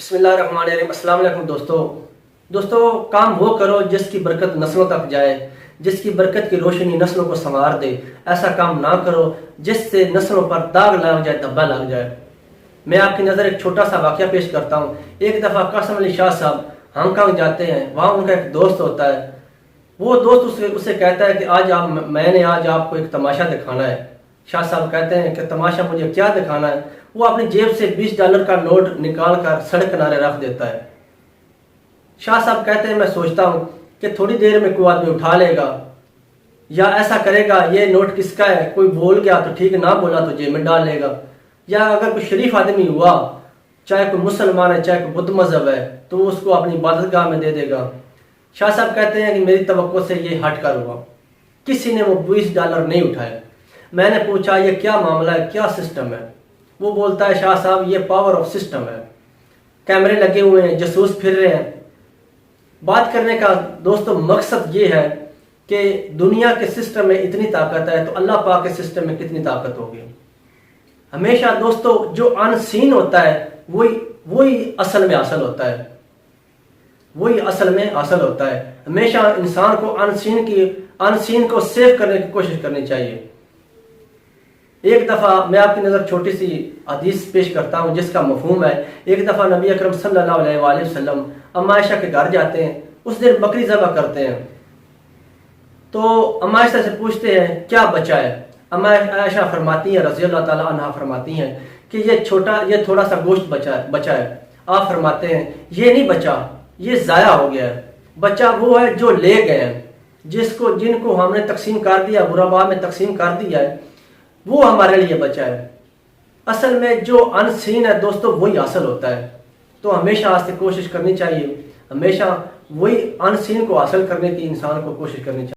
بسم اللہ الرحمن الرحیم۔ السلام علیکم دوستو کام وہ کرو جس کی برکت نسلوں تک جائے، جس کی برکت کی روشنی نسلوں کو سنوار دے۔ ایسا کام نہ کرو جس سے نسلوں پر داغ لگ جائے، دھبا لگ جائے۔ میں آپ کی نظر ایک چھوٹا سا واقعہ پیش کرتا ہوں۔ ایک دفعہ قاسم علی شاہ صاحب ہانگ کانگ جاتے ہیں، وہاں ان کا ایک دوست ہوتا ہے۔ وہ دوست اسے کہتا ہے کہ میں نے آج آپ کو ایک تماشا دکھانا ہے۔ شاہ صاحب کہتے ہیں کہ تماشا مجھے کیا دکھانا ہے؟ وہ اپنی جیب سے $20 کا نوٹ نکال کر سڑک کنارے رکھ دیتا ہے۔ شاہ صاحب کہتے ہیں میں سوچتا ہوں کہ تھوڑی دیر میں کوئی آدمی اٹھا لے گا یا ایسا کرے گا یہ نوٹ کس کا ہے، کوئی بول گیا تو ٹھیک، نہ بولا تو جیب میں ڈال لے گا، یا اگر کوئی شریف آدمی ہوا، چاہے کوئی مسلمان ہے چاہے کوئی بدھ مذہب ہے، تو وہ اس کو اپنی عبادت گاہ میں دے دے گا۔ شاہ صاحب کہتے ہیں کہ میری توقع سے یہ ہٹ کر ہوا، کسی نے وہ $20 نہیں اٹھائے۔ میں نے پوچھا یہ کیا معاملہ ہے، کیا سسٹم ہے؟ وہ بولتا ہے شاہ صاحب یہ پاور آف سسٹم ہے، کیمرے لگے ہوئے ہیں، جاسوس پھر رہے ہیں۔ بات کرنے کا دوستو مقصد یہ ہے کہ دنیا کے سسٹم میں اتنی طاقت ہے تو اللہ پاک کے سسٹم میں کتنی طاقت ہوگی۔ ہمیشہ دوستو جو ان سین ہوتا ہے وہی اصل میں حاصل ہوتا ہے، وہی اصل میں حاصل ہوتا ہے۔ ہمیشہ انسان کو ان سین کو سیو کرنے کی کوشش کرنی چاہیے۔ ایک دفعہ میں آپ کی نظر چھوٹی سی حدیث پیش کرتا ہوں جس کا مفہوم ہے۔ ایک دفعہ نبی اکرم صلی اللہ علیہ وآلہ وسلم اما عائشہ کے گھر جاتے ہیں، اس دن بکری ذبح کرتے ہیں۔ تو اما عائشہ سے پوچھتے ہیں کیا بچا ہے؟ اما عائشہ فرماتی ہیں رضی اللہ تعالی عنہا فرماتی ہیں کہ یہ تھوڑا سا گوشت بچا ہے۔ آپ فرماتے ہیں یہ نہیں بچا، یہ ضائع ہو گیا ہے۔ بچہ وہ ہے جو لے گئے ہیں، جن کو ہم نے تقسیم کر دیا، غرباء میں تقسیم کر دیا ہے، وہ ہمارے لیے بچا ہے۔ اصل میں جو ان سین ہے دوستو وہی حاصل ہوتا ہے۔ تو ہمیشہ آج سے کوشش کرنی چاہیے، ہمیشہ وہی ان سین کو حاصل کرنے کی انسان کو کوشش کرنی چاہیے۔